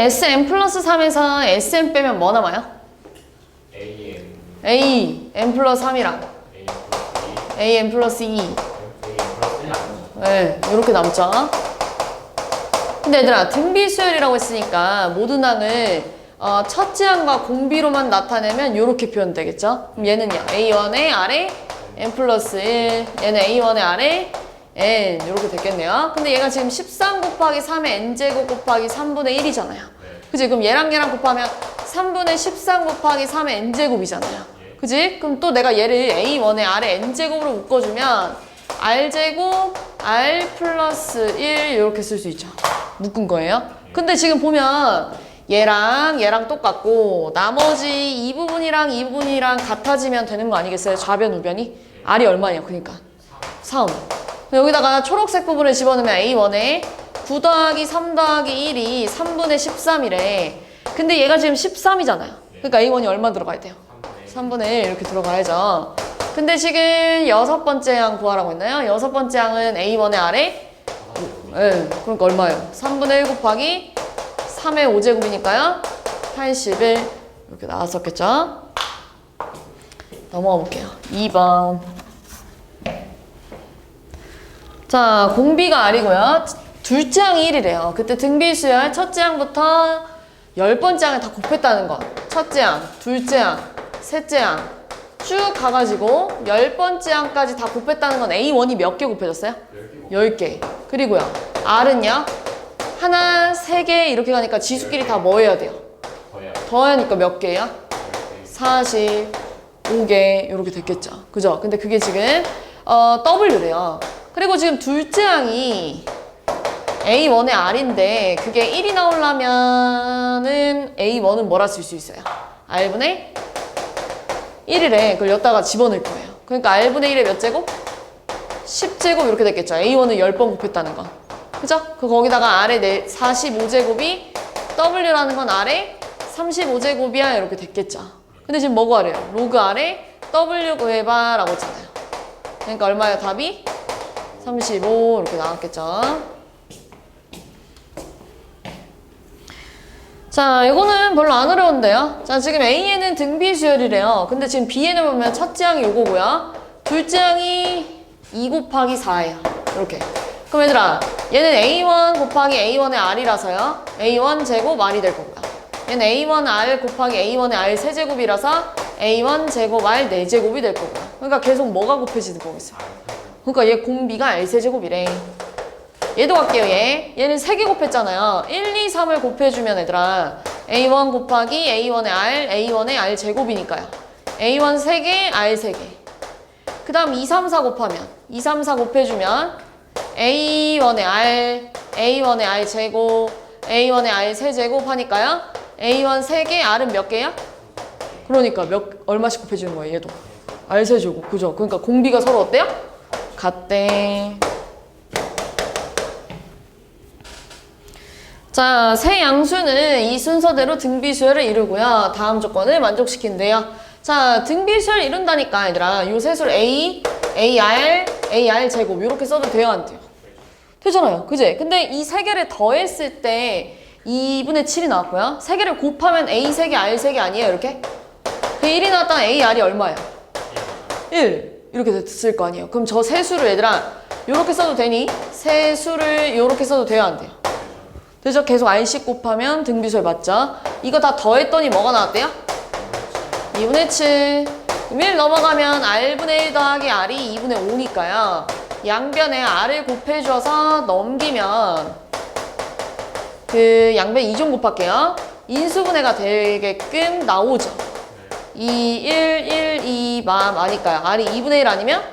Sn 플러스 3에서 Sn 빼면 뭐 남아요? AN An 플러스 3이랑 An 플러스 2. AN 플러스 1 아니죠? 네, 이렇게 남죠. 근데 얘들아, 등비수열이라고 했으니까 모든 항을 첫째 항과 공비로만 나타내면 이렇게 표현되겠죠? 그럼 얘는요, A1의 아래 n 플러스 1, 얘는 A1의 아래 n 이렇게 됐겠네요. 근데 얘가 지금 13 곱하기 3의 n제곱 곱하기 3분의 1이잖아요. 그치? 그럼 얘랑 하면 3분의 13 곱하기 3의 n제곱이잖아요. 그치? 그럼 또 내가 얘를 A1의 아래 n제곱으로 묶어주면 r제곱 r 플러스 1 이렇게 쓸 수 있죠. 묶은 거예요. 근데 지금 보면 얘랑 똑같고 나머지 이 부분이랑 이 부분이랑 같아지면 되는 거 아니겠어요? 좌변 우변이? r이 얼마냐? 그러니까 3. 여기다가 초록색 부분을 집어넣으면 A1에 9 더하기 3 더하기 1이 3분의 13이래. 근데 얘가 지금 13이잖아요. 그러니까 A1이 얼마 들어가야 돼요? 3분의 1 이렇게 들어가야죠. 근데 지금 여섯 번째 항 구하라고 했나요? 여섯 번째 항은 A1의 아래? 네, 그러니까 얼마예요? 3분의 1 곱하기 3의 5제곱이니까요. 81 이렇게 나왔었겠죠? 넘어가 볼게요. 2번. 자, 공비가 R이고요. 둘째 항이 1이래요. 그때 등비수열 첫째 항부터 10번째 항을 다 곱했다는 거. 첫째 항, 둘째 항, 셋째 항 쭉 가가지고 10번째 항까지 다 곱했다는 건 A1이 몇 개 곱해졌어요? 10개. 그리고요. R은요. 하나, 세 개 이렇게 가니까 지수끼리 다 뭐 해야 돼요? 더하니까 몇 개야? 45개 이렇게 됐겠죠. 그죠? 근데 그게 지금 W래요. 그리고 지금 둘째 항이 A1의 R인데 그게 1이 나오려면은 A1은 뭐라 쓸 수 있어요? R분의 1이래. 그걸 여기다가 집어넣을 거예요. 그러니까 R분의 1의 몇 제곱? 10제곱 이렇게 됐겠죠. A1을 10번 곱했다는 건. 그죠? 거기다가 R의 45제곱이 W라는 건 R의 35제곱이야 이렇게 됐겠죠. 근데 지금 뭐 구하래요? 로그 R의 W 구해봐라고 했잖아요. 그러니까 얼마예요? 답이? 35 이렇게 나왔겠죠. 자, 이거는 별로 안 어려운데요. 자, 지금 A에는 등비수열이래요. 근데 지금 B에는 보면 첫째 항이 요거고요. 둘째 항이 2 곱하기 4예요. 이렇게. 그럼 얘들아, 얘는 A1 곱하기 A1의 R이라서요. A1 제곱 R이 될 거고요. 얘는 A1 R 곱하기 A1의 R 세제곱이라서 A1 제곱 R 4제곱이 될 거고요. 그러니까 계속 뭐가 곱해지는 거겠어요. 그러니까 얘 공비가 R 세제곱이래. 얘도 갈게요, 얘. 얘는 3개 곱했잖아요. 1, 2, 3을 곱해주면 얘들아 A1 곱하기 A1의 R, A1의 R 제곱이니까요. A1 3개, R 3개. 그 다음 2, 3, 4 곱하면 2, 3, 4 곱해주면 A1의 R, A1의 R 제곱, A1의 R 세제곱 하니까요. A1 3개, R은 몇 개야? 그러니까 얼마씩 곱해주는 거예요, 얘도. R 세제곱, 그죠? 그러니까 공비가 서로 어때요? 같대. 자, 세 양수는 이 순서대로 등비수열을 이루고요. 다음 조건을 만족시킨대요. 자, 등비수열 이룬다니까 얘들아. 요 세 수를 A, AR, AR 제곱 이렇게 써도 돼요, 안 돼요? 되잖아요, 그지? 근데 이 세 개를 더했을 때 2분의 7이 나왔고요. 세 개를 곱하면 A 3개, R 3개 아니에요, 이렇게? 그 1이 나왔다면 AR이 얼마예요? 1 이렇게 됐을 거 아니에요. 그럼 저 세 수를 얘들아 이렇게 써도 되니? 세 수를 이렇게 써도 돼요, 안 돼요? 그죠? 계속 R씩 곱하면 등비수열 맞죠? 이거 다 더했더니 뭐가 나왔대요? 2분의 7. 1 넘어가면 R분의 1 더하기 R이 2분의 5니까요. 양변에 R을 곱해줘서 넘기면 그 양변 2좀 곱할게요. 인수분해가 되게끔 나오죠. 2, 1, 1, 2, 아니까요. R이 2분의 1 아니면?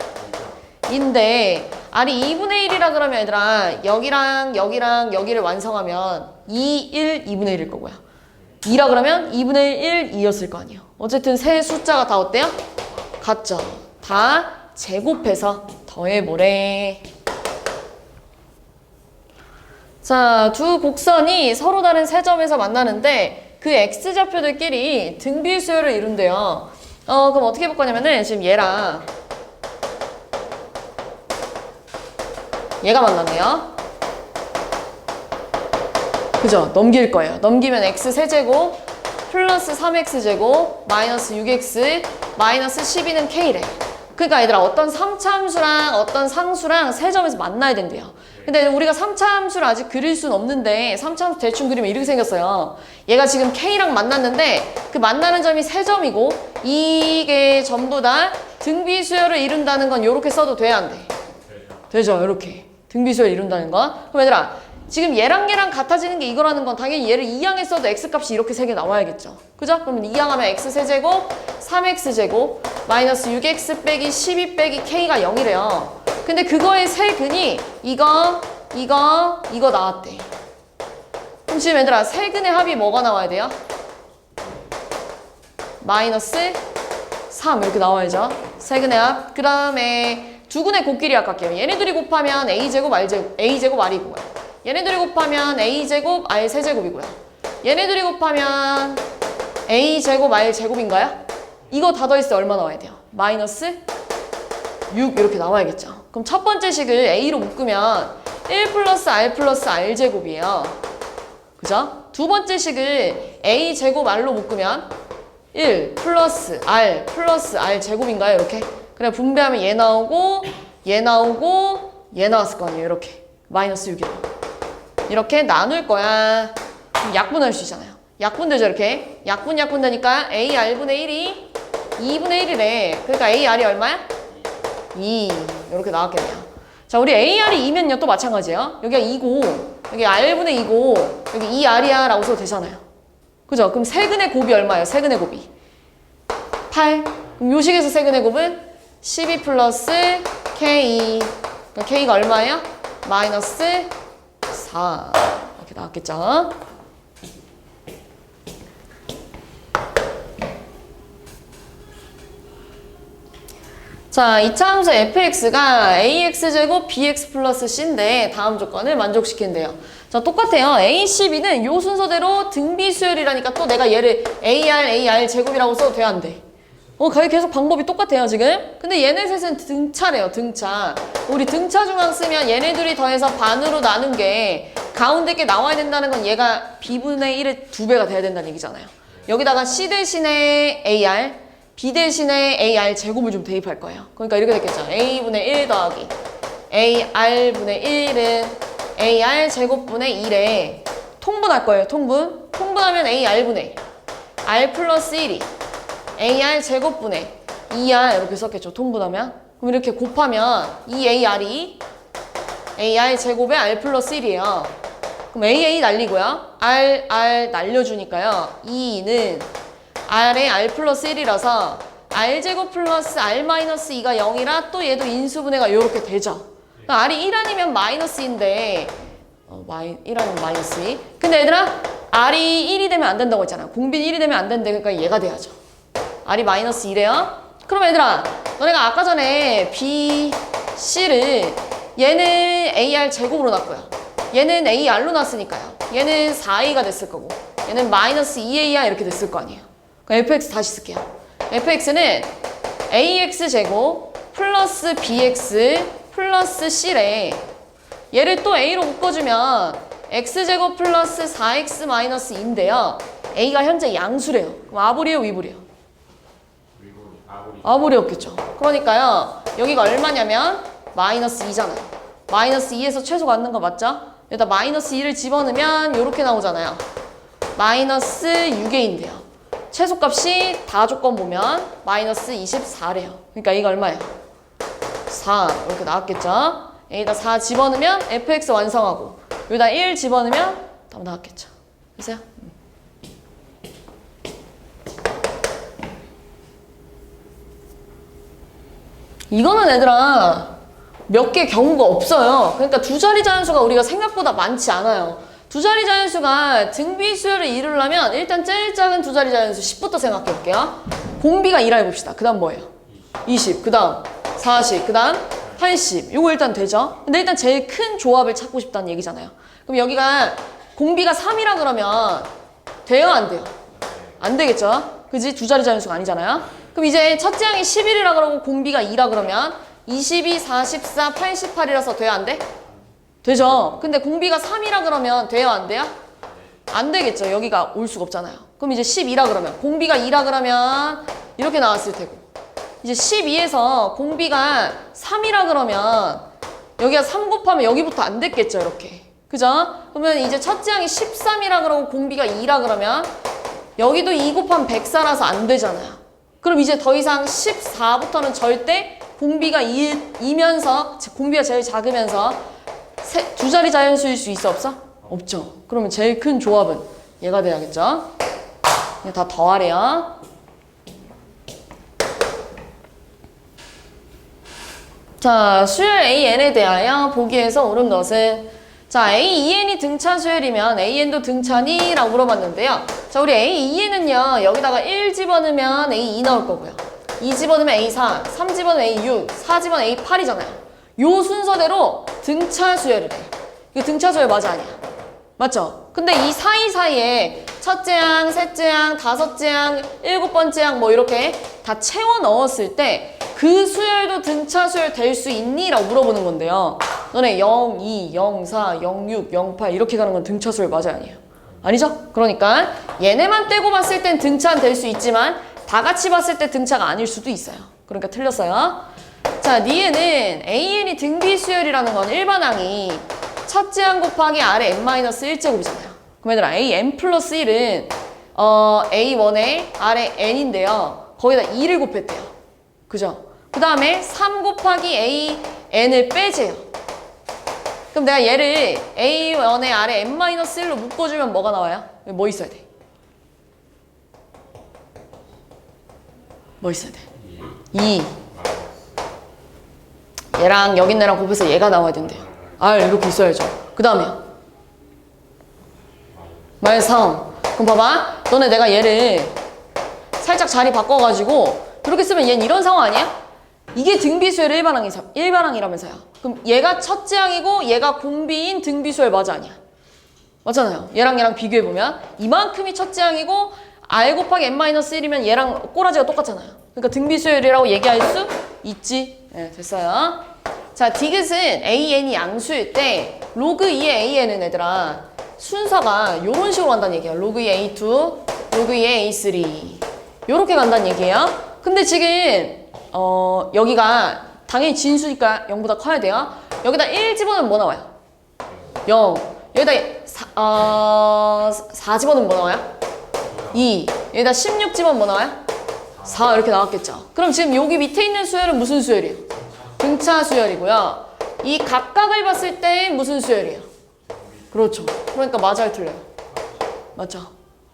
인데 R이 2분의 1이라 그러면 얘들아 여기랑 여기랑 여기를 완성하면 2, 1, 2분의 1일 거고요. 2라 그러면 2분의 1, 2였을 거 아니에요. 어쨌든 세 숫자가 다 어때요? 같죠. 다 제곱해서 더해보래. 자, 두 곡선이 서로 다른 세 점에서 만나는데 그 X좌표들끼리 등비수열을 이룬대요. 그럼 어떻게 볼 거냐면은 지금 얘랑 얘가 만났네요. 그죠? 넘길 거예요. 넘기면 x 세제곱 플러스 3x제곱 마이너스 6x 마이너스 12는 k래. 그러니까 얘들아 어떤 3차 함수랑 어떤 상수랑 세 점에서 만나야 된대요. 근데 우리가 3차 함수를 아직 그릴 수는 없는데 3차 함수 대충 그리면 이렇게 생겼어요. 얘가 지금 k랑 만났는데 그 만나는 점이 세 점이고 이게 전부 다 등비수열을 이룬다는 건 이렇게 써도 돼야 안 돼? 되죠. 이렇게 등비수열을 이룬다는 건. 그럼 얘들아 지금 얘랑 같아지는 게 이거라는 건 당연히 얘를 2항에 써도 x값이 이렇게 세 개 나와야겠죠. 그죠? 그러면 2항 하면 x세제곱 3x제곱 마이너스 6x 빼기 12 빼기 k가 0이래요. 근데 그거의 세근이 이거 나왔대. 그럼 지금 얘들아 세근의 합이 뭐가 나와야 돼요? 마이너스 3 이렇게 나와야죠. 세근의 합. 그 다음에 두근의 곱끼리 아깝게요. 얘네들이 곱하면 a제곱 a제곱 r이고요. 얘네들이 곱하면 a제곱 r 세제곱이고요. 얘네들이 곱하면 a제곱 r 제곱인가요? 이거 다 더했을 때 얼마 나와야 돼요? 마이너스 6 이렇게 나와야겠죠. 그럼 첫 번째 식을 a로 묶으면 1 플러스 r 제곱이에요. 그죠? 두 번째 식을 a 제곱 r로 묶으면 1 플러스 r 제곱인가요? 이렇게. 그래 분배하면 얘 나오고 얘 나왔을 거 아니에요. 이렇게 마이너스 6이에요. 이렇게 나눌 거야. 그럼 약분할 수 있잖아요. 약분되죠 이렇게. 약분 되니까 AR분의 1이 2분의 1이래. 그러니까 AR이 얼마야? 2 이렇게 나왔겠네요. 자 우리 AR이 2면요 또 마찬가지예요. 여기가 2고 여기 R분의 2고 여기 2R이야 라고 써도 되잖아요. 그죠? 그럼 세근의 곱이 얼마예요? 세근의 곱이 8. 그럼 요 식에서 세근의 곱은 12 플러스 K. 그러니까 K가 얼마예요? 마이너스 4 이렇게 나왔겠죠. 자, 2차 함수 fx가 ax제곱 bx 플러스 c인데 다음 조건을 만족시킨대요. 자, 똑같아요. a, c, b는 요 순서대로 등비수열이라니까 또 내가 얘를 ar 제곱이라고 써도 돼, 안 돼? 계속 방법이 똑같아요, 지금. 근데 얘네 셋은 등차래요, 등차. 우리 등차 중앙 쓰면 얘네들이 더해서 반으로 나눈 게 가운데 게 나와야 된다는 건 얘가 b분의 1의 2배가 돼야 된다는 얘기잖아요. 여기다가 c 대신에 ar, b 대신에 ar 제곱을 좀 대입할 거예요. 그러니까 이렇게 됐겠죠. a분의 1 더하기 ar분의 1은 ar 제곱분의 1에 통분할 거예요, 통분. 통분하면 ar분의 r 플러스 1이 ar 제곱분의 2r 이렇게 썼겠죠. 통분하면. 그럼 이렇게 곱하면 이 ar이 ar 제곱에 r 플러스 1이에요. 그럼 AA 날리고요. R 날려주니까요. 2는 R에 R 플러스 1이라서 R제곱 플러스 R 마이너스 2가 0이라 또 얘도 인수분해가 이렇게 되죠. 그러니까 R이 1 아니면 마이너스인데 1 아니면 마이너스 2. 근데 얘들아 R이 1이 되면 안 된다고 했잖아. 공빈 1이 되면 안 된대. 그러니까 얘가 돼야죠. R이 마이너스 2래요. 그럼 얘들아 너네가 아까 전에 B, C를 얘는 AR 제곱으로 놨고요. 얘는 AR로 놨으니까요. 얘는 4A가 됐을 거고 얘는 마이너스 2A야 이렇게 됐을 거 아니에요. 그럼 fx 다시 쓸게요. fx는 ax제곱 플러스 bx 플러스 c래. 얘를 또 a로 묶어주면 x제곱 플러스 4x 마이너스 2인데요. a가 현재 양수래요. 그럼 아볼이에요, 위볼이에요? 아볼이었겠죠. 그러니까요. 여기가 얼마냐면 마이너스 2잖아요. 마이너스 2에서 최소 갖는 거 맞죠? 여기다 마이너스 2를 집어넣으면 이렇게 나오잖아요. 마이너스 6A인데요. 최소값이 다 조건 보면 마이너스 24래요. 그러니까 이거 얼마예요? 4 이렇게 나왔겠죠? 여기다 4 집어넣으면 fx 완성하고 여기다 1 집어넣으면 답 나왔겠죠. 보세요. 이거는 얘들아 몇 개 경우가 없어요. 그러니까 두 자리 자연수가 우리가 생각보다 많지 않아요. 두 자리 자연수가 등비수열을 이루려면 일단 제일 작은 두 자리 자연수 10부터 생각해 볼게요. 공비가 2라 해봅시다. 그 다음 뭐예요? 20. 그 다음 40. 그 다음 80. 요거 일단 되죠? 근데 일단 제일 큰 조합을 찾고 싶다는 얘기잖아요. 그럼 여기가 공비가 3이라 그러면 돼요? 안 돼요? 안 되겠죠? 그지? 두 자리 자연수가 아니잖아요? 그럼 이제 첫째 항이 11이라 그러고 공비가 2라 그러면 22, 44, 88이라서 돼요? 안 돼? 되죠? 근데 공비가 3이라 그러면 돼요? 안 돼요? 안 되겠죠. 여기가 올 수가 없잖아요. 그럼 이제 12라 그러면 공비가 2라 그러면 이렇게 나왔을 테고 이제 12에서 공비가 3이라 그러면 여기가 3 곱하면 여기부터 안 됐겠죠. 이렇게. 그죠? 그러면 이제 첫째 항이 13이라 그러고 공비가 2라 그러면 여기도 2 곱하면 104라서 안 되잖아요. 그럼 이제 더 이상 14부터는 절대 공비가 2면서 공비가 제일 작으면서 두 자리 자연수일 수 있어 없어? 없죠. 그러면 제일 큰 조합은 얘가 돼야겠죠. 그냥 다 더하래요. 자, 수열 AN에 대하여 보기에서 옳은 것은 자, AEN이 등차 수열이면 AN도 등차니? 라고 물어봤는데요. 자, 우리 AEN은요, 여기다가 1 집어넣으면 A2 나올 거고요. 2 집어넣으면 A4, 3 집어넣으면 A6, 4 집어넣으면 A8이잖아요. 요 순서대로 등차 수열이래. 이거 등차 수열 맞아, 아니야? 맞죠? 근데 이 사이사이에 첫째 항, 셋째 항, 다섯째 항, 7번째 항 뭐 이렇게 다 채워 넣었을 때 그 수열도 등차 수열 될 수 있니? 라고 물어보는 건데요. 너네 0, 2, 0, 4, 0, 6, 0, 8 이렇게 가는 건 등차 수열 맞아요, 아니에요? 아니죠? 그러니까 얘네만 떼고 봤을 땐 등차는 될 수 있지만 다 같이 봤을 때 등차가 아닐 수도 있어요. 그러니까 틀렸어요. 자, 니에는 AN이 등비 수열이라는 건 일반항이 첫째 항 곱하기 아래 n-1제곱이잖아요. 그럼 얘들아 an 플러스 1은 a1의 아래 n인데요. 거기다 2를 곱했대요. 그죠? 그 다음에 3 곱하기 an을 빼재요. 그럼 내가 얘를 a1의 아래 n-1로 묶어주면 뭐가 나와요? 뭐 있어야 돼? 뭐 있어야 돼? 2. 얘랑 여기 있는 애랑 곱해서 얘가 나와야 된대요. R 이렇게 있어야죠. 그 다음에 -3. 그럼 봐봐. 너네 내가 얘를 살짝 자리 바꿔가지고 이렇게 쓰면 얘는 이런 상황 아니야? 이게 등비수열 일반항이라면서요. 그럼 얘가 첫째 항이고 얘가 공비인 등비수열 맞아, 아니야? 맞잖아요. 얘랑 비교해보면 이만큼이 첫째 항이고 R 곱하기 n-1이면 얘랑 꼬라지가 똑같잖아요. 그러니까 등비수열이라고 얘기할 수 있지. 네, 됐어요. 자, 디귿은 AN이 양수일 때 로그 2의 AN은 얘들아 순서가 이런 식으로 간다는 얘기예요. 로그 2의 A2, 로그 2의 A3 요렇게 간다는 얘기예요. 근데 지금 여기가 당연히 진수니까 0보다 커야 돼요. 여기다 1 집어넣으면 뭐 나와요? 0. 여기다 4 집어넣으면 뭐 나와요? 2. 여기다 16 집어넣으면 뭐 나와요? 4 이렇게 나왔겠죠. 그럼 지금 여기 밑에 있는 수열은 무슨 수열이에요? 등차 수열이고요. 이 각각을 봤을 때 무슨 수열이에요? 그렇죠. 그러니까 맞아요, 틀려요? 맞죠?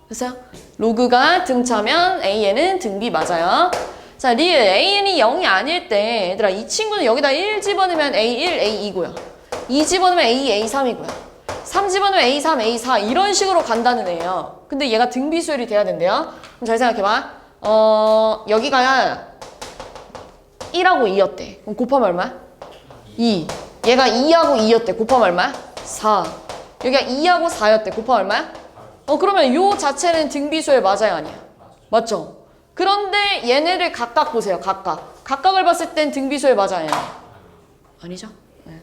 됐어요? 로그가 등차면 AN은 등비 맞아요. 자, 리을 AN이 0이 아닐 때 얘들아 이 친구는 여기다 1 집어넣으면 A1, A2고요. 2 집어넣으면 A2, A3이고요. 3 집어넣으면 A3, A4 이런 식으로 간다는 애예요. 근데 얘가 등비 수열이 돼야 된대요. 그럼 잘 생각해봐. 여기가 1하고 2였대. 그럼 곱하면 얼마야? 2. 얘가 2하고 2였대. 곱하면 얼마야? 4. 여기가 2하고 4였대. 곱하면 얼마야? 그러면 요 자체는 등비수열 맞아요, 아니에요? 맞죠? 그런데 얘네를 각각 보세요, 각각. 각각을 봤을 땐 등비수열 맞아요, 아니에요? 아니죠? 네.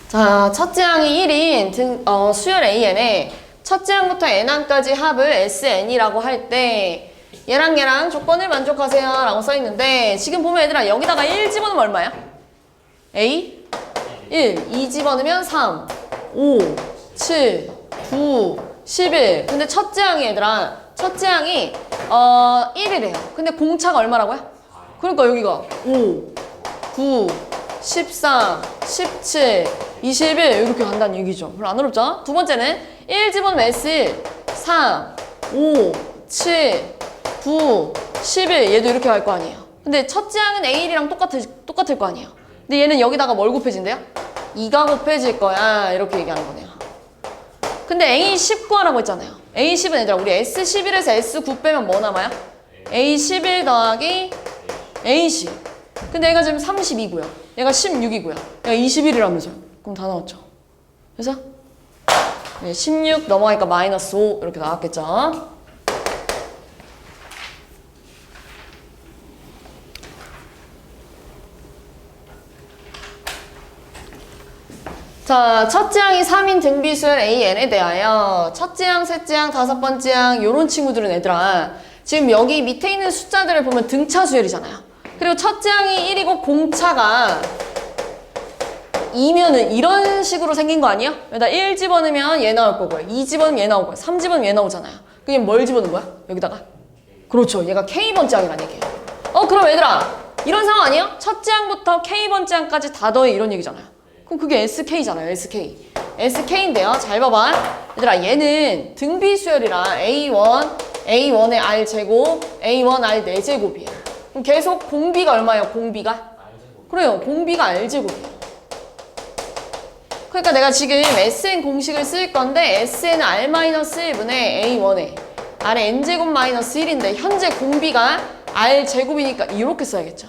자, 첫째 항이 1인 수열 AN에 첫째 항부터 n항까지 합을 SN이라고 할 때 얘랑 조건을 만족하세요 라고 써있는데 지금 보면 얘들아 여기다가 1 집어넣으면 얼마야? A? 1. 2 집어넣으면 3, 5, 7, 9, 11. 근데 첫째 항이 얘들아 첫째 항이 1이래요. 근데 공차가 얼마라고요? 그러니까 여기가 5, 9, 13, 17, 21 이렇게 간다는 얘기죠. 별로 안 어렵죠? 두 번째는 1 집어넣으면 S1, 3, 5, 7, 9, 11 얘도 이렇게 갈 거 아니에요. 근데 첫째 항은 A1이랑 똑같을 거 아니에요. 근데 얘는 여기다가 뭘 곱해진대요? 2가 곱해질 거야 이렇게 얘기하는 거네요. 근데 A10 구하라고 했잖아요. A10은 얘들아 우리 S11에서 S9 빼면 뭐 남아요? A11 더하기 A10. 근데 얘가 지금 32고요. 얘가 16이고요. 얘가 21이라면서요. 그럼 다 나왔죠. 그래서 16 넘어가니까 -5 이렇게 나왔겠죠. 자, 첫째 항이 3인 등비수열 AN에 대하여 첫째 항, 셋째 항, 다섯 번째 항 요런 친구들은 얘들아 지금 여기 밑에 있는 숫자들을 보면 등차 수열이잖아요. 그리고 첫째 항이 1이고 공차가 2면은 이런 식으로 생긴 거 아니야? 여기다 1 집어넣으면 얘 나올 거고요. 2 집어넣으면 얘 나오고요. 3 집어넣으면 얘 나오잖아요. 그럼 뭘 집어넣은 거야? 여기다가? 그렇죠. 얘가 K번째 항이란 얘기예요. 그럼 얘들아 이런 상황 아니야? 첫째 항부터 K번째 항까지 다 더해 이런 얘기잖아요. 그럼 그게 SK잖아요. SK. SK인데요. 잘 봐봐. 얘들아 얘는 등비수열이라 A1의 R제곱, A1 R 4제곱이에요. 그럼 계속 공비가 얼마예요? 공비가? 그래요. 공비가 R제곱이에요. 그러니까 내가 지금 SN 공식을 쓸 건데 SN은 R-1분의 A1에 R의 N제곱 마이너스 1인데 현재 공비가 R제곱이니까 이렇게 써야겠죠.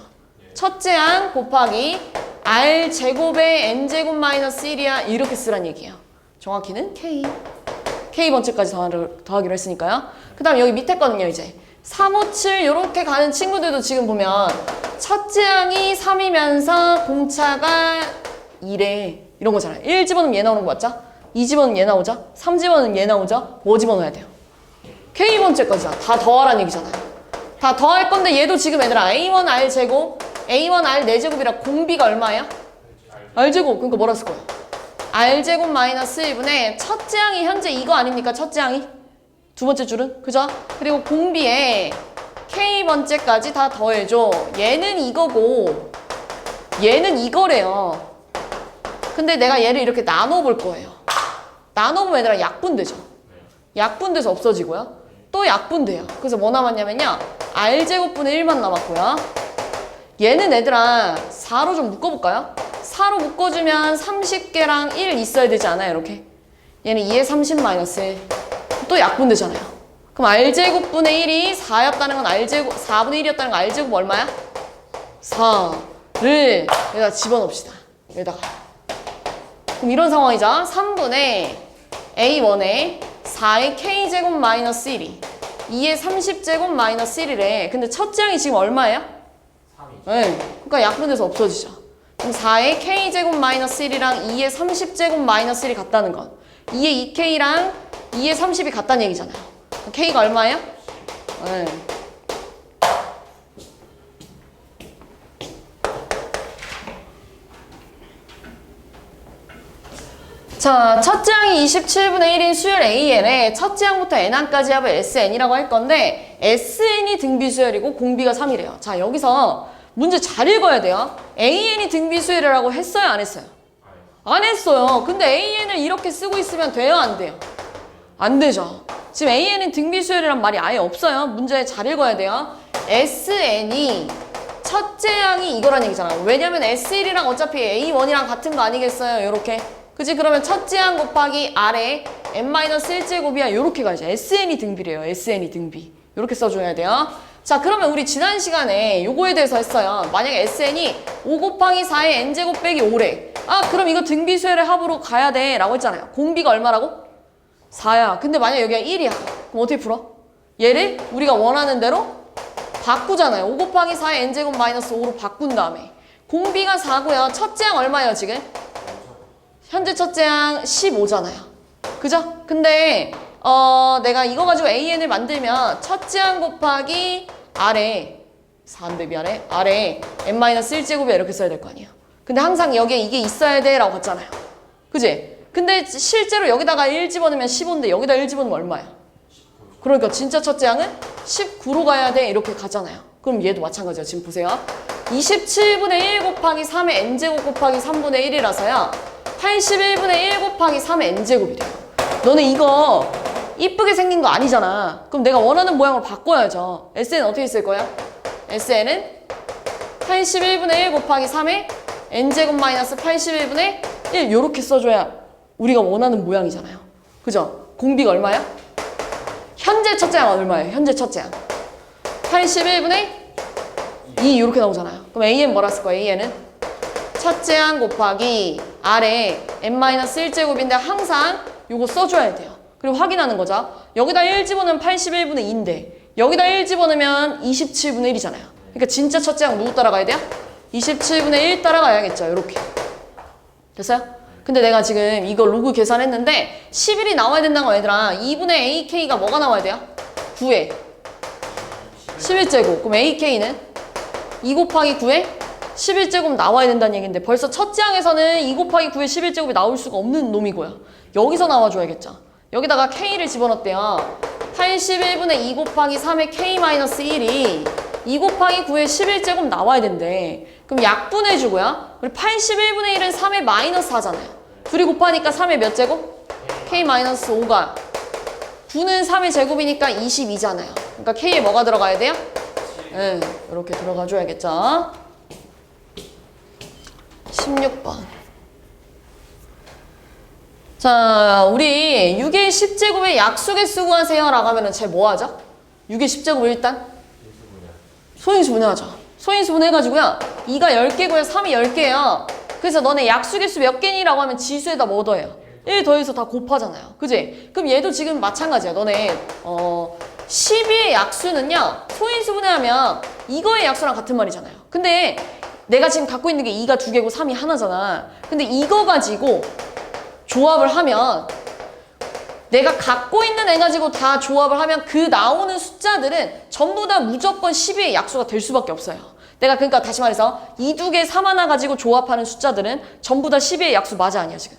첫째 항 곱하기 R제곱의 N제곱 마이너스 1이야 이렇게 쓰란 얘기예요. 정확히는 K번째까지 더하기로 했으니까요. 그 다음 여기 밑에 거는요 이제 3, 5, 7 이렇게 가는 친구들도 지금 보면 첫째 항이 3이면서 공차가 2래 이런 거잖아요. 1 집어넣으면 얘 나오는 거 맞죠? 2 집어넣으면 얘 나오죠? 3 집어넣으면 얘 나오죠? 뭐 집어넣어야 돼요? K번째까지다. 다 더하라는 얘기잖아요. 다 더할 건데 얘도 지금 얘들아 A1 R제곱, A1 R 4제곱이라 공비가 얼마야? R제곱. 그러니까 뭐라 쓸 거야? R제곱 마이너스 1분의 첫째 항이 현재 이거 아닙니까? 첫째 항이? 두 번째 줄은? 그죠? 그리고 공비에 K번째까지 다 더해줘. 얘는 이거고 얘는 이거래요. 근데 내가 얘를 이렇게 나눠볼 거예요. 나눠보면 얘들아 약분되죠. 약분돼서 없어지고요. 또 약분돼요. 그래서 뭐 남았냐면요. R제곱분의 1만 남았고요. 얘는 얘들아 4로 좀 묶어볼까요? 4로 묶어주면 30개랑 1 있어야 되지 않아요? 이렇게. 얘는 2에 30 마이너스 1. 또 약분되잖아요. 그럼 R제곱분의 1이 4였다는 건 R제곱, 4분의 1이었다는 건 R제곱 얼마야? 4를 여기다 집어넣읍시다. 여기다가. 그럼 이런 상황이죠. 3분의 A1에 4의 K제곱 마이너스 1이 2의 30제곱 마이너스 1이래. 근데 첫째 항이 지금 얼마예요? 3이죠. 네. 그러니까 약분돼서 없어지죠. 그럼 4의 K제곱 마이너스 1이랑 2의 30제곱 마이너스 1이 같다는 건 2의 2K랑 2의 30이 같다는 얘기잖아요. K가 얼마예요? 네. 자, 첫째 항이 27분의 1인 수열 AN에 첫째 항부터 N항까지 합을 SN이라고 할 건데 SN이 등비수열이고 공비가 3이래요. 자, 여기서 문제 잘 읽어야 돼요. AN이 등비수열이라고 했어요? 안 했어요? 안 했어요. 근데 AN을 이렇게 쓰고 있으면 돼요? 안 돼요? 안 되죠. 지금 AN은 등비수열이란 말이 아예 없어요. 문제 잘 읽어야 돼요. SN이 첫째 항이 이거란 얘기잖아요. 왜냐면 S1이랑 어차피 A1이랑 같은 거 아니겠어요? 요렇게. 그치? 그러면 첫째 항 곱하기 R에 n-1제곱이야. 요렇게 가야죠. SN이 등비래요. SN이 등비. 요렇게 써줘야 돼요. 자, 그러면 우리 지난 시간에 요거에 대해서 했어요. 만약에 SN이 5 곱하기 4의 n제곱 빼기 5래. 아, 그럼 이거 등비수열의 합으로 가야 돼. 라고 했잖아요. 공비가 얼마라고? 4야. 근데 만약에 여기가 1이야. 그럼 어떻게 풀어? 얘를 우리가 원하는 대로 바꾸잖아요. 5 곱하기 4의 n제곱 마이너스 5로 바꾼 다음에. 공비가 4고요. 첫째 항 얼마예요, 지금? 현재 첫째 항 15잖아요. 그죠? 근데 내가 이거 가지고 AN을 만들면 첫째 항 곱하기 R에 4인데 미안해. R에 n-1제곱이야 이렇게 써야 될 거 아니에요. 근데 항상 여기에 이게 있어야 돼 라고 했잖아요. 그지? 근데 실제로 여기다가 1 집어넣으면 15인데 여기다 1 집어넣으면 얼마야? 그러니까 진짜 첫째 항은 19로 가야 돼 이렇게 가잖아요. 그럼 얘도 마찬가지야. 지금 보세요. 27분의 1 곱하기 3의 n제곱 곱하기 3분의 1이라서요. 81분의 1 곱하기 3의 n제곱이 돼요. 너네 이거 이쁘게 생긴 거 아니잖아. 그럼 내가 원하는 모양으로 바꿔야죠. SN은 어떻게 쓸 거야? SN은 81분의 1 곱하기 3의 n제곱 마이너스 81분의 1 요렇게 써줘야 우리가 원하는 모양이잖아요. 그죠? 공비가 얼마야? 현재 첫째 항은 얼마예요? 현재 첫째 항 81분의 2 요렇게 나오잖아요. 그럼 AN 뭐라 쓸 거야? AN은 첫째 항 곱하기 R에 n-1제곱인데 항상 요거 써줘야 돼요. 그리고 확인하는 거죠. 여기다 1 집어넣으면 81분의 2인데 여기다 1 집어넣으면 27분의 1이잖아요. 그러니까 진짜 첫째 항 누구 따라가야 돼요? 27분의 1 따라가야겠죠. 이렇게. 됐어요? 근데 내가 지금 이거 로그 계산했는데 11이 나와야 된다는 거 얘들아. 2분의 AK가 뭐가 나와야 돼요? 9에 11제곱. 그럼 AK는 2 곱하기 9에 11제곱 나와야 된다는 얘기인데 벌써 첫째 항에서는 2 곱하기 9에 11제곱이 나올 수가 없는 놈이고요. 여기서 나와줘야겠죠. 여기다가 K를 집어넣었대요. 81분의 2 곱하기 3의 K-1이 2 곱하기 9의 11제곱 나와야 된대. 그럼 약분해주고요. 우리 81분의 1은 3의 마이너스 4잖아요. 둘이 곱하니까 3의 몇 제곱? K-5가 9는 3의 제곱이니까 22잖아요. 그러니까 K에 뭐가 들어가야 돼요? 네, 이렇게 들어가줘야겠죠. 16번. 자, 우리 6의 10제곱의 약수개수 구하세요 라고 하면은 쟤 뭐 하죠? 6의 10제곱을 일단 소인수 분해하죠. 소인수 분해해가지고요. 2가 10개고요. 3이 10개예요. 그래서 너네 약수개수 몇 개니? 라고 하면 지수에다 뭐 더해요? 1 더해서 다 곱하잖아요. 그지? 그럼 얘도 지금 마찬가지야. 너네 12의 약수는요. 소인수 분해하면 이거의 약수랑 같은 말이잖아요. 근데 내가 지금 갖고 있는 게 2가 2개고 3이 하나잖아. 근데 이거 가지고 조합을 하면 내가 갖고 있는 애 가지고 다 조합을 하면 그 나오는 숫자들은 전부 다 무조건 12의 약수가 될 수밖에 없어요. 내가 그러니까 다시 말해서 2, 2개, 3 하나 가지고 조합하는 숫자들은 전부 다 12의 약수 맞아 아니야 지금?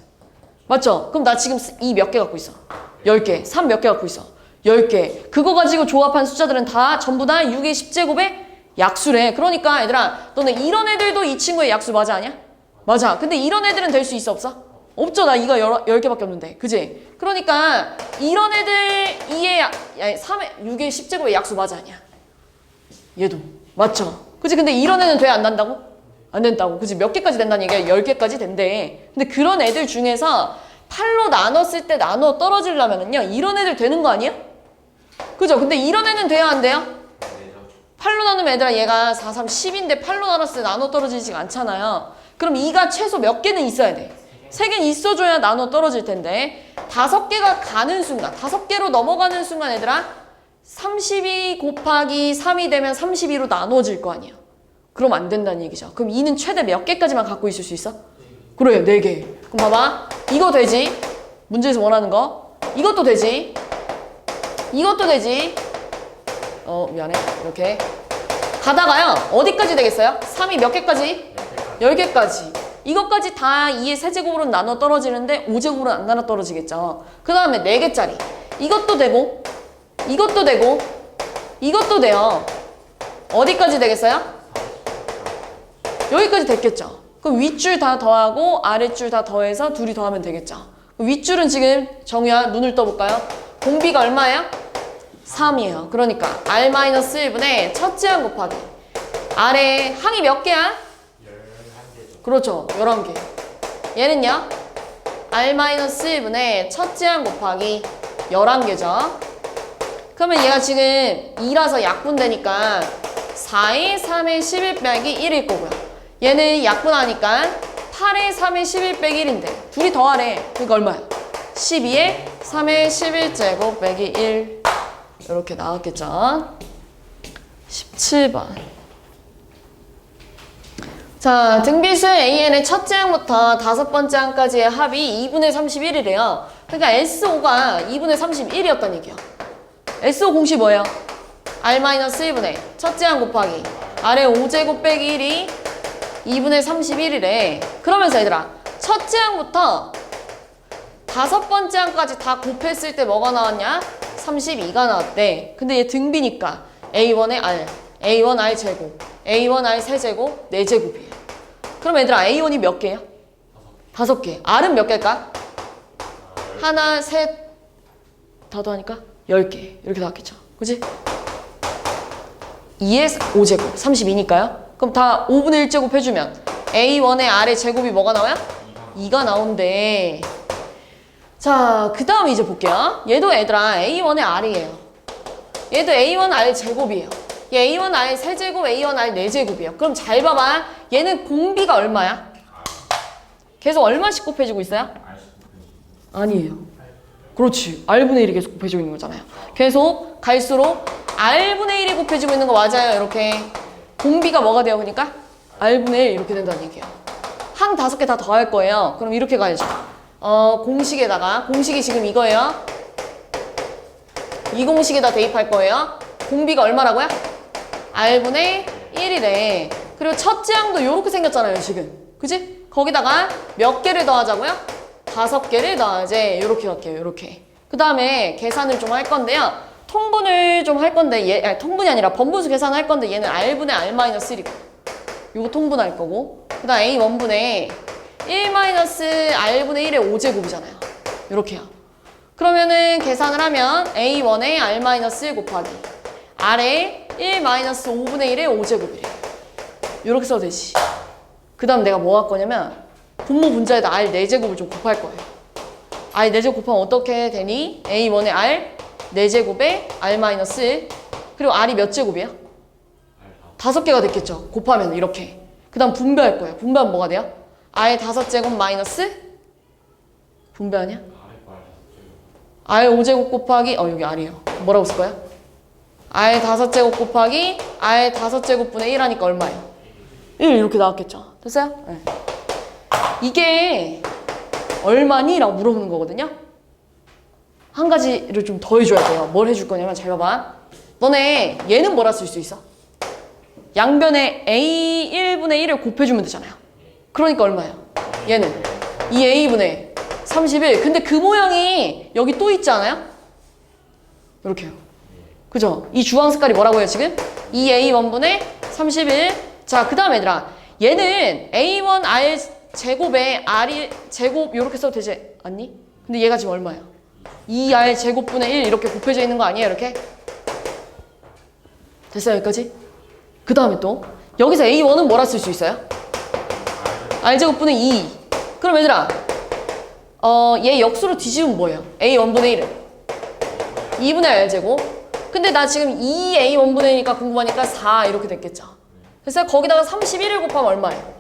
맞죠? 그럼 나 지금 2 몇 개 갖고 있어? 10개. 3 몇 개 갖고 있어? 10개. 그거 가지고 조합한 숫자들은 다 전부 다 6의 10제곱의 약수래. 그러니까 얘들아 너네 이런 애들도 이 친구의 약수 맞아 아니야? 맞아. 근데 이런 애들은 될 수 있어 없어? 없죠. 나 이거 10개밖에 없는데. 그지? 그러니까 이런 애들 6의 10제곱의 약수 맞아 아니야? 얘도. 맞죠? 그지? 근데 이런 애는 돼? 안 난다고? 안 된다고. 그지? 몇 개까지 된다는 얘기야? 10개까지 된대. 근데 그런 애들 중에서 8로 나눴을 때 나눠 떨어지려면은요. 이런 애들 되는 거 아니야? 그죠? 근데 이런 애는 돼요? 안 돼요? 8로 나누면 얘들아 얘가 4, 3, 10인데 8로 나눴을 때 나눠 떨어지지가 않잖아요. 그럼 2가 최소 몇 개는 있어야 돼? 3개는 있어줘야 나눠 떨어질 텐데 5개가 가는 순간 5개로 넘어가는 순간 얘들아 32 곱하기 3이 되면 32로 나눠질 거 아니야. 그럼 안 된다는 얘기죠. 그럼 2는 최대 몇 개까지만 갖고 있을 수 있어? 그래 4개. 그럼 봐봐. 이거 되지? 문제에서 원하는 거. 이것도 되지? 이것도 되지? 미안해. 이렇게 가다가요. 어디까지 되겠어요? 3이 몇 개까지? 10개까지. 이것까지 다 2의 세제곱으로 나눠 떨어지는데 5제곱으로는 안 나눠 떨어지겠죠. 그 다음에 4개짜리. 이것도 되고 이것도 되고 이것도 돼요. 어디까지 되겠어요? 여기까지 됐겠죠. 그럼 윗줄 다 더하고 아랫줄 다 더해서 둘이 더하면 되겠죠. 윗줄은 지금 정유야 눈을 떠볼까요? 공비가 얼마예요? 3이에요. 그러니까 R-1분의 첫째 항 곱하기 아래 항이 몇 개야? 11개죠. 그렇죠. 11개. 얘는요? R-1분의 첫째 항 곱하기 11개죠. 그러면 얘가 지금 2라서 약분되니까 4의 3의 11 빼기 1일 거고요. 얘는 약분하니까 8의 3의 11 빼기 1인데 둘이 더하래. 그러니까 얼마야? 12의 3의 11제곱 빼기 1 이렇게 나왔겠죠. 17번. 자, 등비수의 AN의 첫째 항부터 5번째 항까지의 합이 2분의 31이래요. 그러니까 SO가 2분의 31이었단 얘기야. SO 공식 뭐예요? R-1분의 첫째 항 곱하기 아래 5제곱 빼기 1이 2분의 31이래. 그러면서 얘들아 첫째 항부터 5번째 항까지 다 곱했을 때 뭐가 나왔냐? 32가 나왔대. 근데 얘 등비니까 A1의 R, A1 R 제곱, A1 R 세제곱, 4제곱이에요. 그럼 얘들아 A1이 몇 개야? 5개. R은 몇 개일까? 하나, 셋, 다 더하니까 10개. 이렇게 나왔겠죠. 그치? 2의 5제곱, 32니까요. 그럼 다 5분의 1제곱 해주면 A1의 R의 제곱이 뭐가 나와요? 2가 나온대. 자, 그 다음 이제 볼게요. 얘도 얘들아 A1의 R이에요. 얘도 A1 R 제곱이에요. 얘 A1 R 세제곱, A1 R 4제곱이에요. 그럼 잘 봐봐. 얘는 공비가 얼마야? 계속 얼마씩 곱해지고 있어요? 아니에요. 그렇지. R분의 1이 계속 곱해지고 있는 거잖아요. 계속 갈수록 R분의 1이 곱해지고 있는 거 맞아요. 이렇게 공비가 뭐가 돼요? 그러니까 R분의 1 이렇게 된다는 얘기예요. 항 5개 다 더할 거예요. 그럼 이렇게 가야죠. 공식에다가 공식이 지금 이거예요. 이 공식에다 대입할 거예요. 공비가 얼마라고요? R분의 1이래. 그리고 첫째 항도 이렇게 생겼잖아요, 지금. 그지? 거기다가 몇 개를 더하자고요? 5개를 더하지. 이렇게 할게요, 이렇게. 그 다음에 계산을 좀 할 건데요. 통분을 좀 할 건데, 아니, 통분이 아니라 번분수 계산을 할 건데, 얘는 R분의 R-1이고. 요거 통분할 거고. 그 다음 A1분의 1-R분의 1의 5제곱이잖아요. 이렇게요. 그러면은 계산을 하면 A1의 R-1 곱하기 R의 1-5분의 1의 5제곱이래요. 이렇게 써도 되지. 그 다음 내가 뭐 할 거냐면 분모 분자에다 R 4제곱을 좀 곱할 거예요. R 4제곱 곱하면 어떻게 되니? A1의 R 4제곱에 R- 그리고 R이 몇 제곱이야? 5개가 됐겠죠. 곱하면 이렇게. 그 다음 분배할 거예요. 분배하면 뭐가 돼요? R 5제곱 마이너스 분배 아니야? R 5제곱 곱하기 여기 R이에요. 뭐라고 쓸 거야? R 5제곱 곱하기 R 5제곱분의 1 하니까 얼마예요? 1 이렇게 나왔겠죠. 됐어요? 네. 이게 얼마니? 라고 물어보는 거거든요. 한 가지를 좀 더 해줘야 돼요. 뭘 해줄 거냐면 잘 봐봐. 너네 얘는 뭐라 쓸 수 있어? 양변에 A1분의 1을 곱해주면 되잖아요. 그러니까 얼마예요? 얘는 2A분의 31. 근데 그 모양이 여기 또 있지 않아요? 이렇게요. 그죠? 이 주황 색깔이 뭐라고 해요 지금? 2A1분의 31. 자, 그 다음 얘들아. 얘는 A1R 제곱에 R이 제곱 이렇게 써도 되지 않니? 근데 얘가 지금 얼마야? 2R 제곱분의 1 이렇게 곱해져 있는 거 아니에요? 이렇게? 됐어요 여기까지? 그 다음에 또 여기서 A1은 뭐라 쓸 수 있어요? R제곱분의 2. 그럼 얘들아 얘 역수로 뒤집으면 뭐예요? A1분의 1은 2분의 R제곱. 근데 나 지금 2A1분의 1이니까 궁금하니까 4 이렇게 됐겠죠. 그래서 거기다가 31을 곱하면 얼마예요?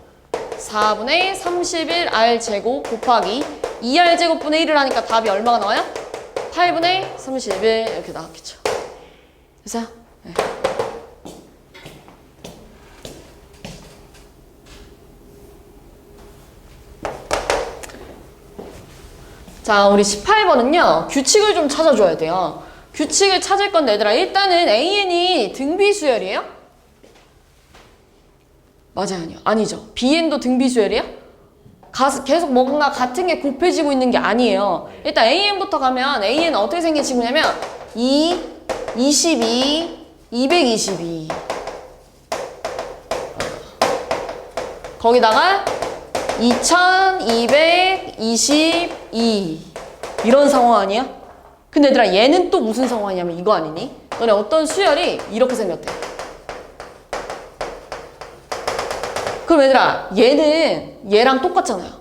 4분의 31R제곱 곱하기 2R제곱분의 1을 하니까 답이 얼마가 나와요? 8분의 31 이렇게 나왔겠죠. 됐어요? 네. 자, 우리 18번은요. 규칙을 좀 찾아줘야 돼요. 규칙을 찾을 건데 얘들아 일단은 AN이 등비수열이에요? 맞아요, 아니요? 아니죠. BN도 등비수열이에요? 계속 뭔가 같은 게 곱해지고 있는 게 아니에요. 일단 AN부터 가면 AN은 어떻게 생긴 친구냐면 2, 22, 222 거기다가 2222 이런 상황 아니야? 근데 얘들아 얘는 또 무슨 상황이냐면 이거 아니니? 너네 어떤 수열이 이렇게 생겼대. 그럼 얘들아 얘는 얘랑 똑같잖아요.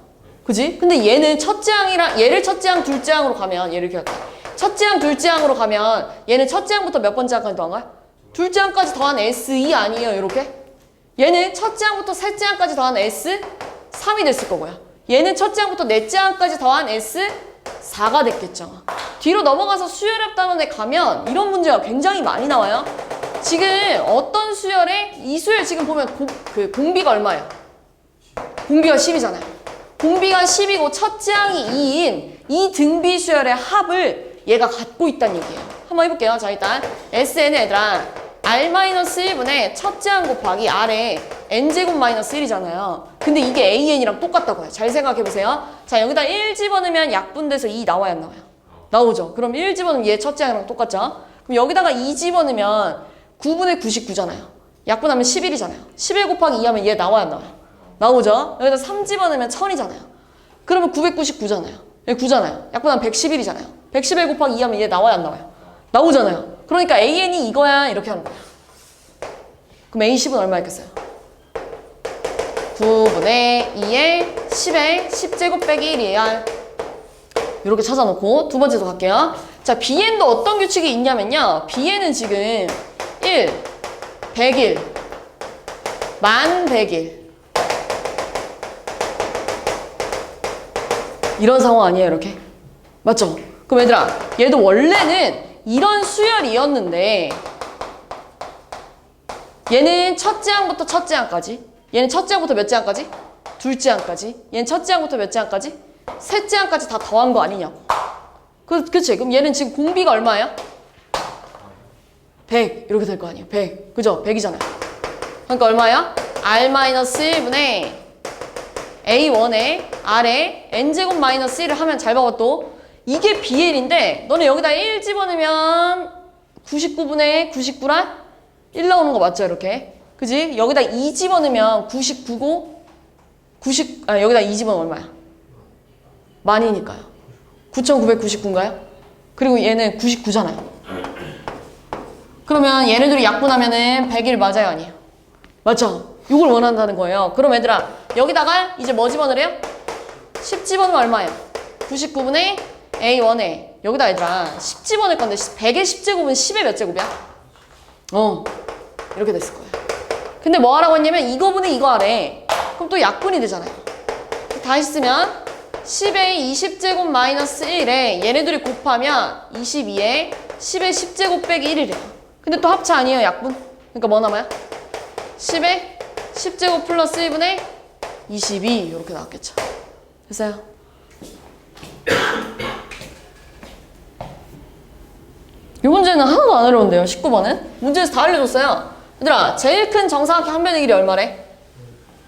그지? 근데 얘는 첫째 항이랑 얘를 첫째 항, 둘째 항으로 가면 얘를 이렇게 할게. 첫째 항, 둘째 항으로 가면 얘는 첫째 항부터 몇 번째 항까지 더한 거야? 둘째 항까지 더한 S2 아니에요 이렇게? 얘는 첫째 항부터 셋째 항까지 더한 S3이 됐을 거고요. 얘는 첫째 항부터 넷째 항까지 더한 S4가 됐겠죠. 뒤로 넘어가서 수열합 단원에 가면 이런 문제가 굉장히 많이 나와요. 지금 어떤 수열에 이 수열 지금 보면 공비가 얼마예요? 공비가 10이잖아요. 공비가 10이고 첫째 항이 2인 이 등비 수열의 합을 얘가 갖고 있다는 얘기예요. 한번 해볼게요. 자 일단 SN은 얘들아 R-1분의 첫째 항 곱하기 R의 N제곱 마이너스 1이잖아요. 근데 이게 AN이랑 똑같다고요. 잘 생각해보세요. 자 여기다 1 집어넣으면 약분돼서 2 나와요 안 나와요? 나오죠. 그럼 1 집어넣으면 얘 첫째 항이랑 똑같죠? 그럼 여기다가 2 집어넣으면 9분의 99잖아요. 약분하면 11이잖아요. 11 곱하기 2 하면 얘 나와요 안 나와요? 나오죠? 여기다 3 집어넣으면 1000이잖아요. 그러면 999잖아요. 여기 9잖아요. 약분하면 111이잖아요. 111 곱하기 2 하면 얘 나와요 안 나와요? 나오잖아요. 그러니까 AN이 이거야 이렇게 하는 거야. 그럼 A10은 얼마였겠어요? 9분의 2에 10에 10제곱 빼기 1이에요. 이렇게 찾아놓고 두 번째도 갈게요. 자 BN도 어떤 규칙이 있냐면요. BN은 지금 1, 100일, 1100일 이런 상황 아니에요 이렇게? 맞죠? 그럼 얘들아 얘도 원래는 이런 수열이었는데 얘는 첫째 항부터 첫째 항까지 얘는 첫째 항부터 몇째 항까지? 둘째 항까지. 얘는 첫째 항부터 몇째 항까지? 셋째 항까지 다 더한 거 아니냐고. 그치? 그럼 얘는 지금 공비가 얼마예요? 100 이렇게 될 거 아니에요. 100 그죠? 100이잖아요. 그러니까 얼마야? R-1분의 A1에 R에 N제곱 마이너스 1을 하면 잘 봐봐 또 이게 BL인데 너네 여기다 1 집어넣으면 99분의 99란 1 나오는 거 맞죠? 이렇게 그지? 여기다 2 집어넣으면 99고 여기다 2 집어넣으면 얼마야? 만이니까요. 9,999인가요? 그리고 얘는 99잖아요. 그러면 얘네들이 약분하면은 100일 맞아요? 아니에요? 맞죠? 이걸 원한다는 거예요. 그럼 얘들아 여기다가 이제 뭐 집어넣으래요? 10 집어넣으면 얼마예요? 99분의 A1에 여기다 얘들아 10 집어넣을 건데 100의 10제곱은 10의 몇 제곱이야? 이렇게 됐을 거예요. 근데 뭐 하라고 했냐면 이거분의 이거 하래. 그럼 또 약분이 되잖아요. 다시 쓰면 10의 20제곱 마이너스 1에 얘네들이 곱하면 22에 10의 10제곱 빼기 1이래요. 근데 또 합차 아니에요, 약분? 그러니까 뭐 남아요? 10의 10제곱 플러스 1분의 22 이렇게 나왔겠죠. 됐어요? 이 문제는 하나도 안 어려운데요. 19번은 문제에서 다 알려줬어요. 얘들아 제일 큰 정사각형 한 변의 길이 얼마래?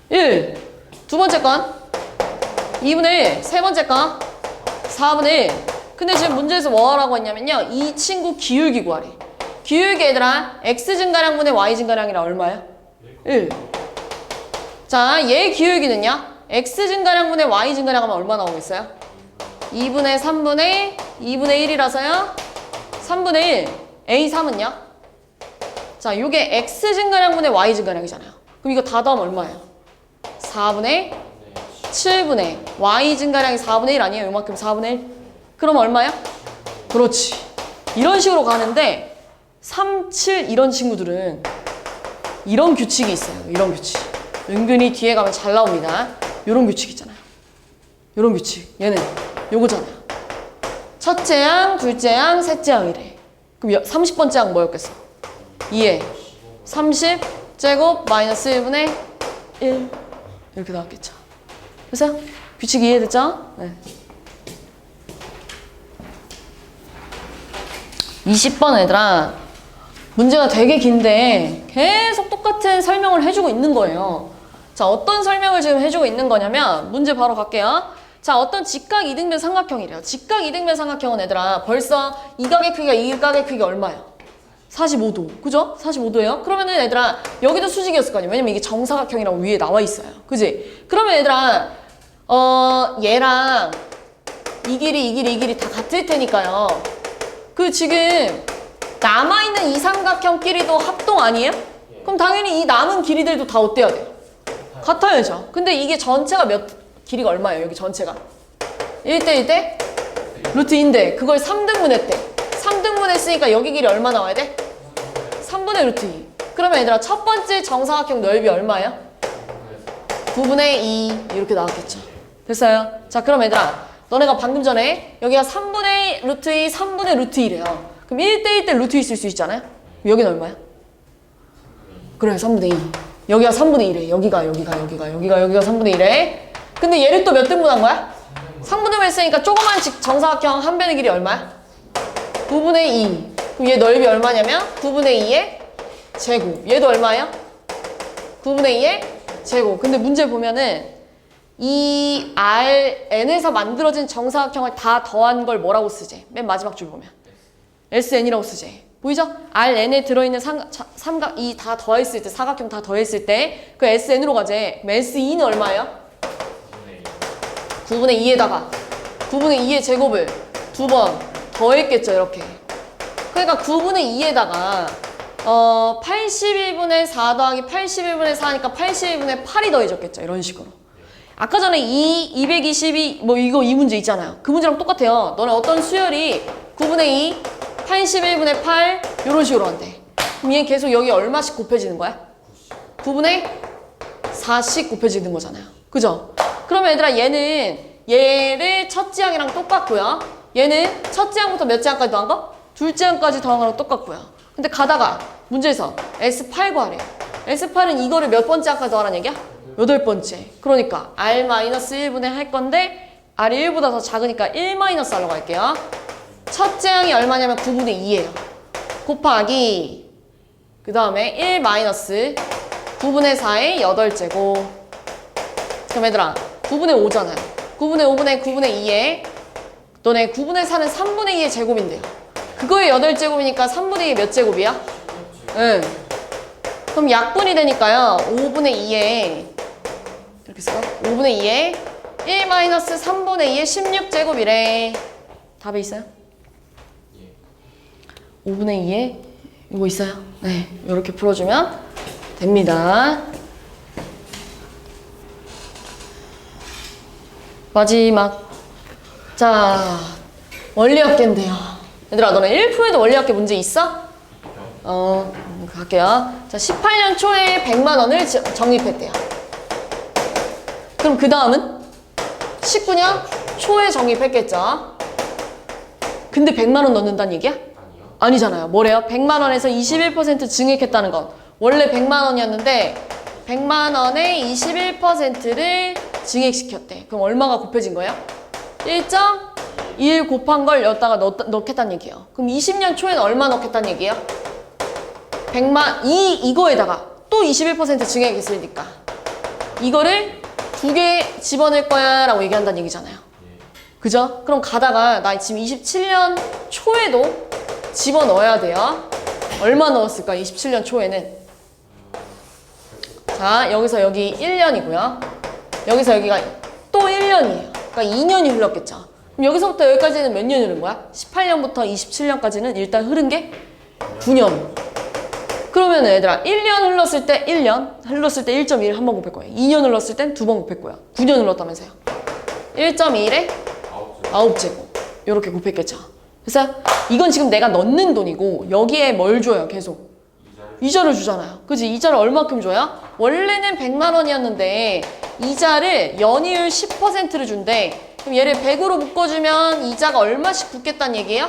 1 두 번째 건 2분의 1 세 번째 건 4분의 1 근데 지금 문제에서 뭐 하라고 했냐면요 이 친구 기울기 구하래. 기울기 얘들아 x 증가량분의 y 증가량이라 얼마야? 1 자, 얘 기울기는요 x 증가량분의 y 증가량 하면 얼마 나오겠어요? 2분의 3분의 2분의 1이라서요 3분의 1 A3은요? 자, 요게 x 증가량분의 y 증가량이잖아요. 그럼 이거 다 더하면 얼마예요? 4분의 7분의 y 증가량이 4분의 1 아니에요? 요만큼 4분의 1 그럼 얼마야? 그렇지. 이런 식으로 가는데 3, 7 이런 친구들은 이런 규칙이 있어요. 이런 규칙. 은근히 뒤에 가면 잘 나옵니다. 요런 규칙 있잖아요. 요런 규칙. 얘는 요거잖아요. 첫째 항, 둘째 항, 셋째 항이래. 그럼 30번째 항 뭐였겠어? 2에 30제곱 마이너스 1분의 1 이렇게 나왔겠죠. 됐어요? 규칙 이해됐죠? 네. 20번 얘들아 문제가 되게 긴데 계속 똑같은 설명을 해주고 있는 거예요. 자, 어떤 설명을 지금 해주고 있는 거냐면 문제 바로 갈게요. 자, 어떤 직각 이등변 삼각형이래요. 직각 이등변 삼각형은 얘들아 벌써 이 각의 크기가 이 각의 크기가 얼마예요? 45도. 그죠? 45도예요. 그러면은 얘들아 여기도 수직이었을 거 아니에요. 왜냐면 이게 정사각형이라고 위에 나와 있어요. 그지? 그러면 얘들아 얘랑 이 길이 다 같을 테니까요. 그 지금 남아있는 이 삼각형끼리도 합동 아니에요? 그럼 당연히 이 남은 길이들도 다 어때야 돼요? 같아야죠. 근데 이게 전체가 길이가 얼마예요? 여기 전체가 1대 1대 루트 2인데 그걸 3등분 했대. 3등분 했으니까 여기 길이 얼마 나와야 돼? 3분의 루트 2. 그러면 얘들아 첫 번째 정사각형 넓이 얼마예요? 9분의 2 이렇게 나왔겠죠. 됐어요? 자, 그럼 얘들아 너네가 방금 전에 여기가 3분의 루트 2, 3분의 루트 2래요. 그럼 1대 1대 루트 2 쓸 수 있잖아요? 여기는 얼마야? 그래, 3분의 2. 여기가 3분의 1에 여기가 3분의 1에 근데 얘를 또 몇 등분한 거야? 3분의 1 했으니까 조그만 정사각형 한 변의 길이 얼마야? 9분의 2. 그럼 얘 넓이 얼마냐면 9분의 2의 제곱. 얘도 얼마예요? 9분의 2의 제곱. 근데 문제 보면은 이 Rn에서 만들어진 정사각형을 다 더한 걸 뭐라고 쓰지? 맨 마지막 줄 보면 SN이라고 쓰지. 보이죠? Rn에 들어있는 삼각 이 다 더했을 때 사각형 다 더했을 때 그 SN으로 가지. 그럼 SE는 얼마예요? 9분의 2에다가 9분의 2의 제곱을 두 번 더했겠죠. 이렇게. 그러니까 9분의 2에다가 81분의 4 더하기 81분의 4니까 81분의 8이 더해졌겠죠. 이런 식으로. 아까 전에 222 뭐 이거 이 문제 있잖아요. 그 문제랑 똑같아요. 너네 어떤 수열이 9분의 2, 81분의 8 이런 식으로 한대. 그럼 얘 계속 여기 얼마씩 곱해지는 거야? 9분의 4씩 곱해지는 거잖아요. 그죠? 그러면 얘들아 얘를 첫째 항이랑 똑같고요. 얘는 첫째 항부터 몇째 항까지 더한 거? 둘째 항까지 더한 거랑 똑같고요. 근데 가다가 문제에서 S8 구하래. S8은 이거를 몇 번째 항까지 더하라는 얘기야? 8번째. 그러니까 R-1분의 할 건데 R이 1보다 더 작으니까 1-R로 갈게요. 첫째 항이 얼마냐면 9분의 2예요. 곱하기 그 다음에 1 마이너스 9분의 4의 8제곱. 그럼 얘들아 9분의 5잖아요. 9분의 5분의 9분의 2에 너네 9분의 4는 3분의 2의 제곱인데요. 그거의 8제곱이니까 3분의 2의 몇 제곱이야? 응. 그럼 약분이 되니까요. 5분의 2에 이렇게 써. 5분의 2에 1 마이너스 3분의 2의 16제곱이래. 답이 있어요? 5분의 2에 이거 있어요? 네. 이렇게 풀어주면 됩니다. 마지막. 자, 원리학계인데요. 얘들아, 너네 1품에도 원리학계 문제 있어? 갈게요. 자, 18년 초에 100만 원을 적립했대요. 그럼 그 다음은 19년 초에 적립했겠죠? 근데 100만 원 넣는다는 얘기야? 아니잖아요. 뭐래요? 100만 원에서 21% 증액했다는 건 원래 100만 원이었는데 100만 원에 21%를 증액시켰대. 그럼 얼마가 곱해진 거예요? 1.1 곱한 걸 여기다가 넣겠다는 얘기예요. 그럼 20년 초에는 얼마 넣겠다는 얘기예요? 100만 이거에다가 또 21% 증액했으니까 이거를 2개 집어넣을 거야 라고 얘기한다는 얘기잖아요. 그죠? 그럼 가다가 나 지금 27년 초에도 집어넣어야 돼요. 얼마 넣었을까? 27년 초에는. 자, 여기서 여기 1년이고요. 여기서 여기가 또 1년이에요. 그러니까 2년이 흘렀겠죠. 그럼 여기서부터 여기까지는 몇 년이 흐른 거야? 18년부터 27년까지는 일단 흐른 게 9년. 그러면 얘들아 1년 흘렀을 때 1년 흘렀을 때 1.1 한 번 곱할 거예요. 2년 흘렀을 땐 2번 곱할 거야. 9년 흘렀다면서요. 1.1에 9제곱 이렇게 곱했겠죠. 그래서 이건 지금 내가 넣는 돈이고 여기에 뭘 줘요? 계속 이자를 주잖아요. 그치? 이자를 얼마큼 줘요? 원래는 100만 원이었는데 이자를 연이율 10%를 준대. 그럼 얘를 100으로 묶어주면 이자가 얼마씩 붙겠다는 얘기예요?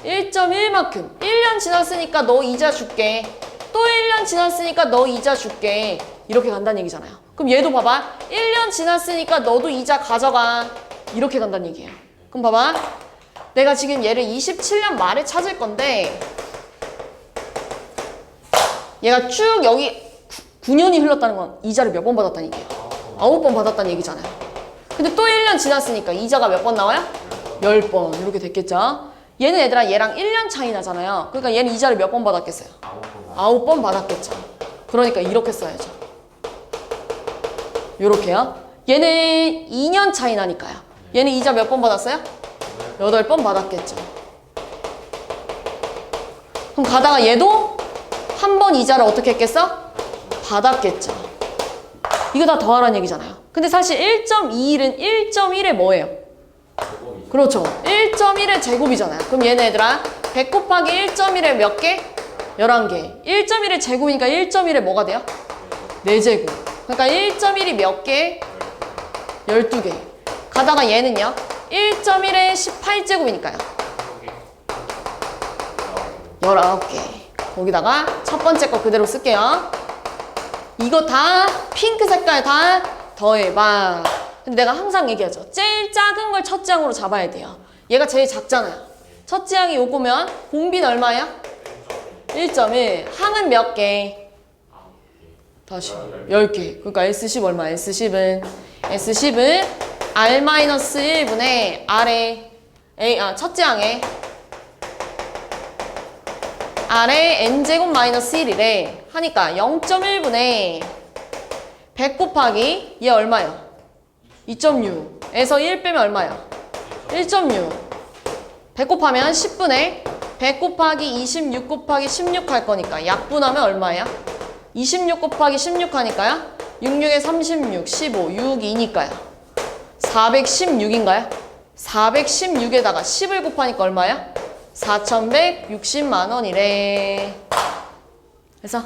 1.1만큼. 1년 지났으니까 너 이자 줄게. 또 1년 지났으니까 너 이자 줄게. 이렇게 간다는 얘기잖아요. 그럼 얘도 봐봐. 1년 지났으니까 너도 이자 가져가. 이렇게 간다는 얘기예요. 그럼 봐봐. 내가 지금 얘를 27년 말에 찾을 건데 얘가 쭉 여기 9년이 흘렀다는 건 이자를 몇 번 받았다는 얘기예요? 9번 받았다는 얘기잖아요. 근데 또 1년 지났으니까 이자가 몇 번 나와요? 10번 이렇게 됐겠죠? 얘는 얘들아 얘랑 1년 차이 나잖아요. 그러니까 얘는 이자를 몇 번 받았겠어요? 9번 받았겠죠. 그러니까 이렇게 써야죠. 요렇게요. 얘는 2년 차이 나니까요. 얘는 이자 몇 번 받았어요? 8번 받았겠죠. 그럼 가다가 얘도 한 번 이자를 어떻게 했겠어? 받았겠죠. 이거 다 더하라는 얘기잖아요. 근데 사실 1.21은 1.1의 뭐예요? 그렇죠. 1.1의 제곱이잖아요. 그럼 얘네 얘들아 100 곱하기 1.1의 몇 개? 11개. 1.1의 제곱이니까 1.1의 뭐가 돼요? 4제곱. 그러니까 1.1이 몇 개? 12개. 가다가 얘는요? 1.1의 18제곱이니까요. 19개. 거기다가 첫 번째 거 그대로 쓸게요. 이거 다 핑크 색깔 다 더해봐. 근데 내가 항상 얘기하죠. 제일 작은 걸 첫째 항으로 잡아야 돼요. 얘가 제일 작잖아요. 첫째 항이 요거면 공비는 얼마야? 1.1. 항은 몇 개? 다시 10개. 그러니까 S10 얼마? S10은 R-1분의 R의 첫째 항에 R의 N제곱 마이너스 1이래. 하니까 0.1분의 100 곱하기 얘 얼마요? 2.6에서 1 빼면 얼마요? 1.6. 100 곱하면 10분의 100 곱하기 26 곱하기 16 할 거니까 약분하면 얼마야? 26 곱하기 16 하니까요. 66에 36, 15, 6이니까요. 416인가요? 416에다가 10을 곱하니까 얼마야? 4,160만 원이래. 그래서